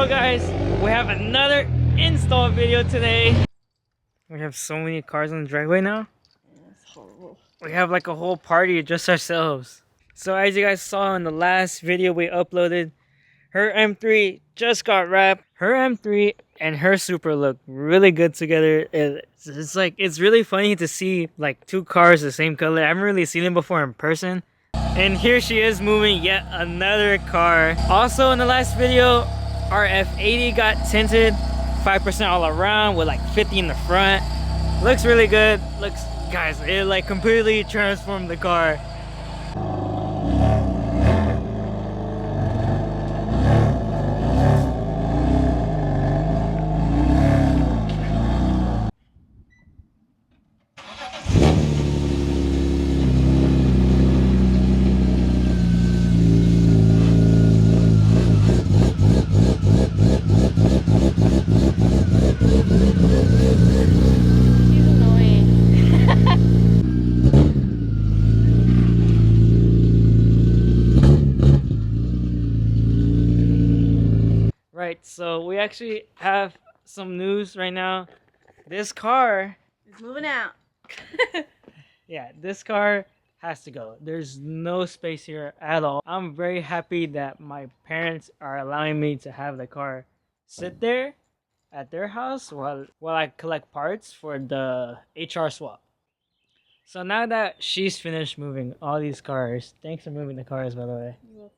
So guys, we have another install video today. We have so many cars on the driveway now. That's horrible. We have like a whole party just ourselves. So as you guys saw in the last video we uploaded, her M3 just got wrapped. Her M3 and her Supra look really good together. It's really funny to see like two cars the same color. I haven't really seen them before in person. And here she is moving yet another car. Also in the last video, our F80 got tinted 5% all around with like 50 in the front. Looks really good. Guys, it like completely transformed the car. Right, so we actually have some news right now. This car It's moving out. yeah, this car has to go. There's no space here at all. I'm very happy that my parents are allowing me to have the car sit there at their house while I collect parts for the HR swap. So now that she's finished moving all these cars, thanks for moving the cars, by the way. You're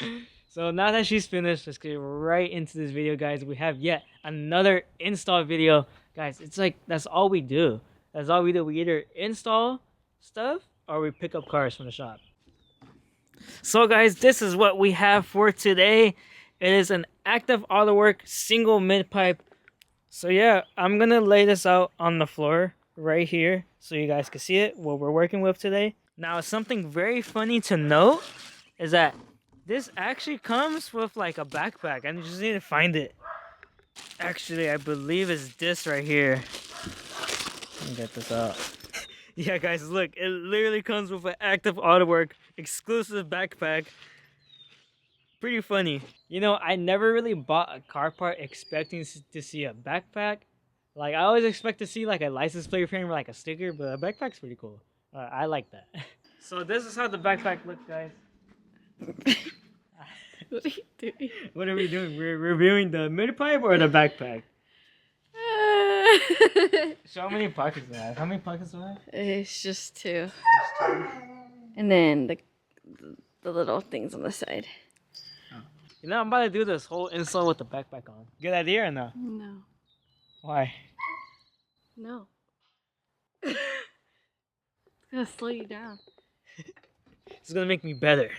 welcome. So now that she's finished, let's get right into this video, guys. We have yet another install video. Guys, it's like, that's all we do. That's all we do. We either install stuff or we pick up cars from the shop. So guys, this is what we have for today. It is an Active Autowerke single mid-pipe. So yeah, I'm going to lay this out on the floor right here so you guys can see it, what we're working with today. Now, something very funny to note is that this actually comes with like a backpack. I just need to find it. Actually, I believe it's this right here. Let me get this out. Yeah, guys, look. It literally comes with an Active Autowerke exclusive backpack. Pretty funny. You know, I never really bought a car part expecting to see a backpack. Like, I always expect to see like a license plate frame or like a sticker, but a backpack's pretty cool. I like that. So this is how the backpack looks, guys. What are you doing? What are we doing? We're reviewing the mid-pipe or the backpack? So how many pockets do I have? How many pockets do I have? It's just two. Just two. And then the little things on the side. Oh. You know, I'm about to do this whole install with the backpack on. Good idea or no? No. Why? No. It's gonna slow you down. It's gonna make me better.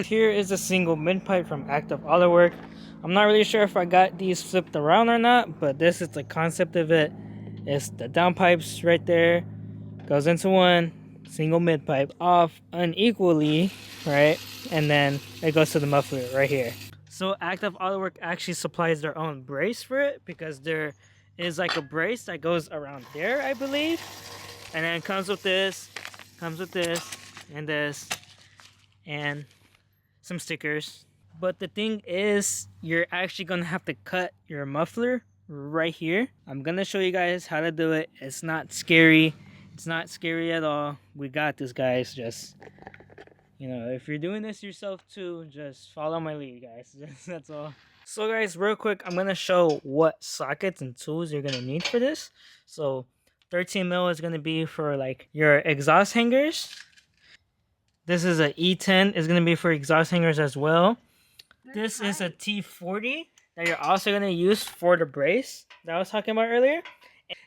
Here is a single mid-pipe from Active Autowerke. I'm not really sure if I got these flipped around or not, but this is the concept of it. It's the downpipes right there. Goes into one, single mid-pipe off unequally, right? And then it goes to the muffler right here. So Active Autowerke actually supplies their own brace for it because there is like a brace that goes around there, I believe. And then it comes with this, and this, and some stickers. But the thing is, you're actually gonna have to cut your muffler right here. I'm gonna show you guys how to do it. It's not scary. It's not scary at all. We got this, guys. Just, you know, if you're doing this yourself too, just follow my lead, guys. That's all. So guys, real quick, I'm gonna show what sockets and tools you're gonna need for this. So 13 mil is gonna be for like your exhaust hangers. This is a E10. It's going to be for exhaust hangers as well. This is a T40 that you're also going to use for the brace that I was talking about earlier.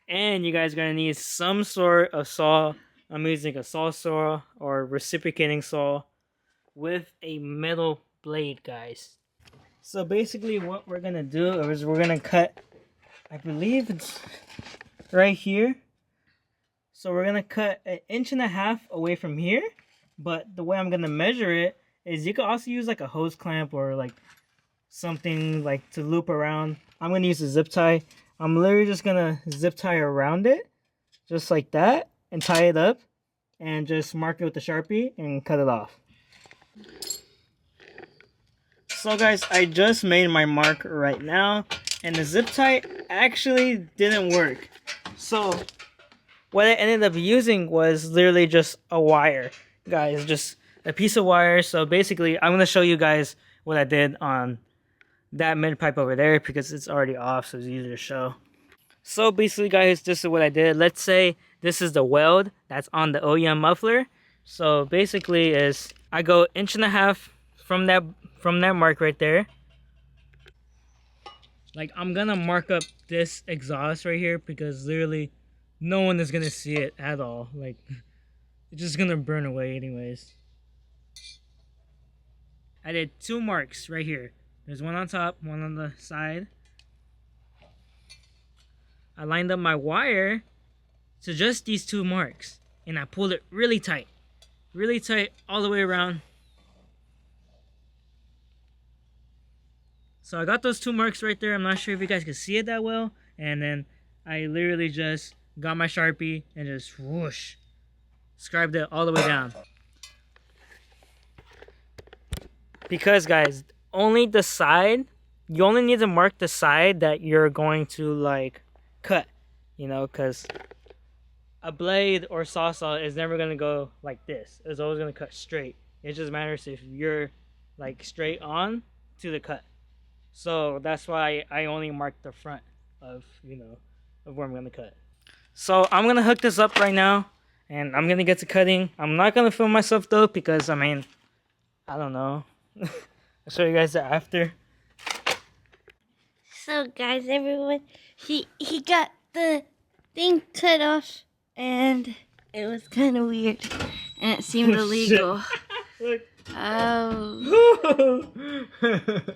And you guys are going to need some sort of saw. I'm using a saw or reciprocating saw with a metal blade, guys. So basically what we're going to do is we're going to cut, I believe it's right here. So we're going to cut 1.5 inches away from here. But the way I'm going to measure it is you could also use like a hose clamp or like something like to loop around. I'm going to use a zip tie. I'm literally just going to zip tie around it just like that and tie it up and just mark it with the Sharpie and cut it off. So guys, I just made my mark right now, and the zip tie actually didn't work. So what I ended up using was literally just a wire, guys, just a piece of wire. So basically, I'm gonna show you guys what I did on that mid pipe over there because it's already off, so it's easier to show. So basically, guys, this is what I did. Let's say this is the weld that's on the OEM muffler. So basically, is I go 1.5 inches from that mark right there. Like, I'm gonna mark up this exhaust right here because literally no one is gonna see it at all. Like, it's just gonna burn away anyways. I did 2 marks right here. There's one on top, one on the side. I lined up my wire to just these 2 marks, and I pulled it really tight all the way around. So I got those 2 marks right there. I'm not sure if you guys can see it that well. And then I literally just got my Sharpie and just whoosh, scribed it all the way down. Because guys, only the side, you only need to mark the side that you're going to like cut, you know, because a blade or saw is never going to go like this. It's always going to cut straight. It just matters if you're like straight on to the cut. So that's why I only mark the front of, you know, of where I'm going to cut. So I'm going to hook this up right now and I'm going to get to cutting. I'm not going to film myself though because, I mean, I don't know. I'll show you guys that after. So guys, everyone, he got the thing cut off, and it was kind of weird, and it seemed illegal. Look. Oh,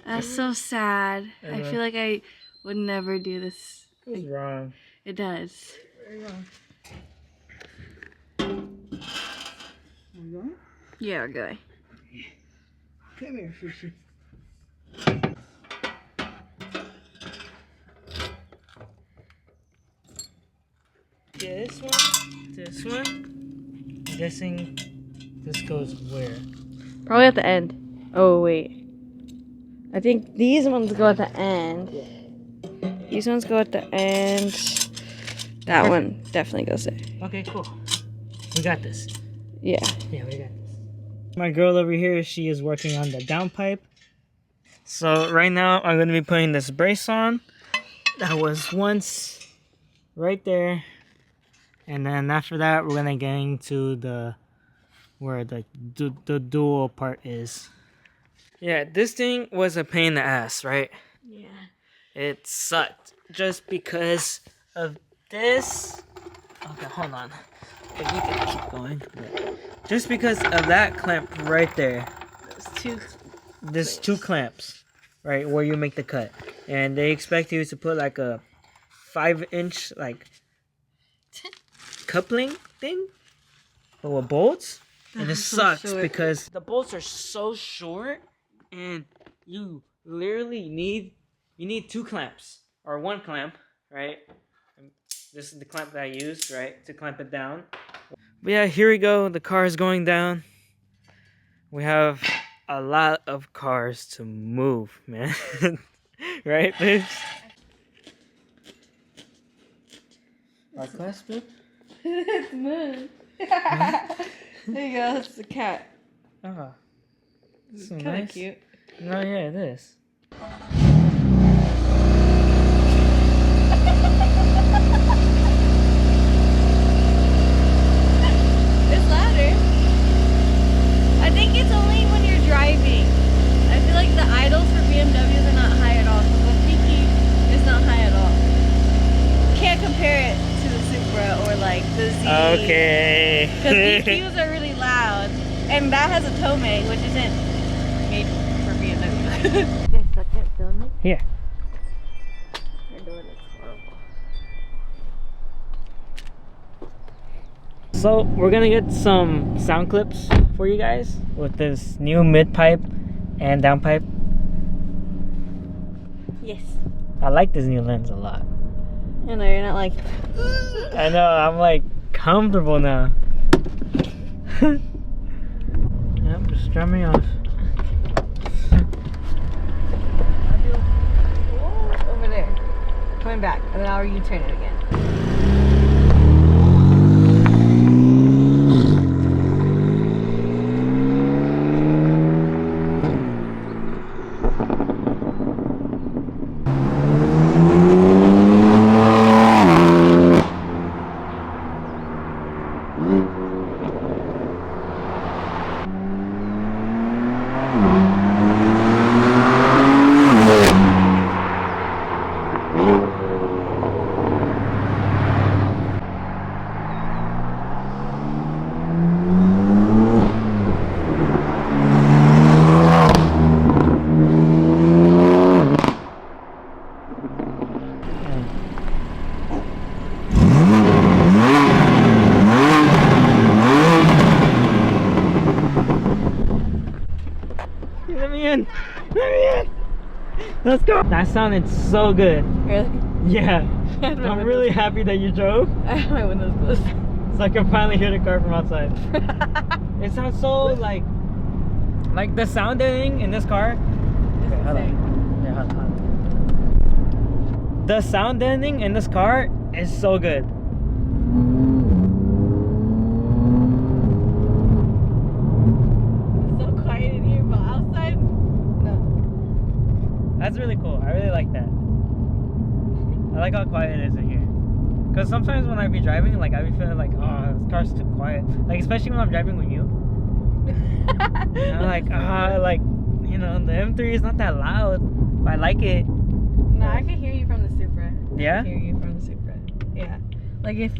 that's so sad. I feel like I would never do this. It's wrong. It does. Very wrong. You going? Yeah, we're going. Come here, Fishy. This one. I'm guessing this goes where? Probably at the end. Oh, wait. I think these ones go at the end. These ones go at the end. That one definitely goes there. Okay, cool. We got this. Yeah. Yeah, we got this. My girl over here, she is working on the downpipe. So right now, I'm going to be putting this brace on. That was once right there. And then after that, we're going to get into the where the dual part is. Yeah, this thing was a pain in the ass, right? Yeah. It sucked just because of this. Okay, hold on. You can keep going. But just because of that clamp right there. There's 2 clamps, right, where you make the cut. And they expect you to put like a 5-inch like coupling thing, but with bolts. And it sucks because the bolts are so short, and you literally need 2 clamps or 1 clamp, right? And this is the clamp that I used, right, to clamp it down. But yeah, here we go. The car is going down. We have a lot of cars to move, man. Right, bitch? Our class, bitch? It's Moon. There you go, it's the cat. Oh. It's so Kind of nice. cute. No, yeah, it is. It's louder. I think it's only when you're driving. I feel like the idles for BMWs are not high at all. So the PQ is not high at all. Can't compare it to the Supra or like the Z. Okay. Because PQs are really loud. And that has a tow mag, which isn't made for BMW. Okay, so I can't film it. Here. My door looks horrible. So we're gonna get some sound clips for you guys with this new mid pipe and downpipe. Yes. I like this new lens a lot. I know, you're not like... I know, I'm like comfortable now. Yep, just drop me off. coming back, and then I'll U-turn it again. Let me in! Let me in! Let's go! That sounded so good. Really? Yeah. I'm really happy that you drove. I have my windows closed. So I can finally hear the car from outside. It sounds so like the sound deadening in this car. Okay, hold on. Yeah, hold on. The sound deadening in this car is so good. It's so quiet in here, but outside, no. That's really cool. I really like that. I like how quiet it is in here. Cause sometimes when I be driving, like I be feeling like, oh, this car's too quiet. Like especially when I'm driving with you. I'm like, like, you know, the M3 is not that loud, but I like it. No, I can hear you from the Supra. Yeah? I can hear you from the Supra. Yeah. Like if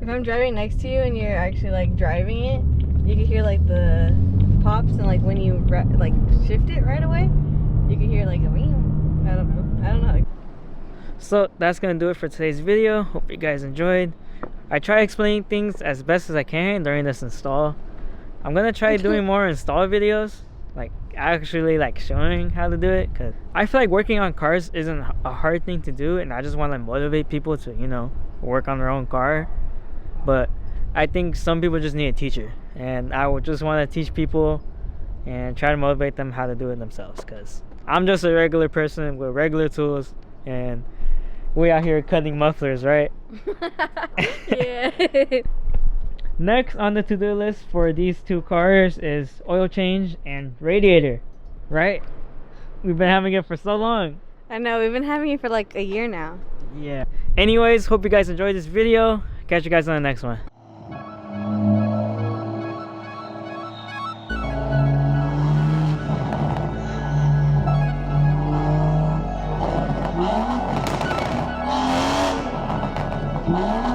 I'm driving next to you and you're actually like driving it, you can hear like the pops, and like when you like shift it right away, you can hear like a wing. I don't know. So that's gonna do it for today's video. Hope you guys enjoyed. I try explaining things as best as I can during this install. I'm gonna try doing more install videos, like actually like showing how to do it, because I feel like working on cars isn't a hard thing to do, and I just want to motivate people to, you know, work on their own car. But I think some people just need a teacher, and I would just want to teach people and try to motivate them how to do it themselves, because I'm just a regular person with regular tools, and we out here cutting mufflers, right? Yeah. Next on the to-do list for these two cars is oil change and radiator, right? We've been having it for so long. I know, we've been having it for like a year now. Yeah. Anyways, hope you guys enjoyed this video. Catch you guys on the next one. Wow.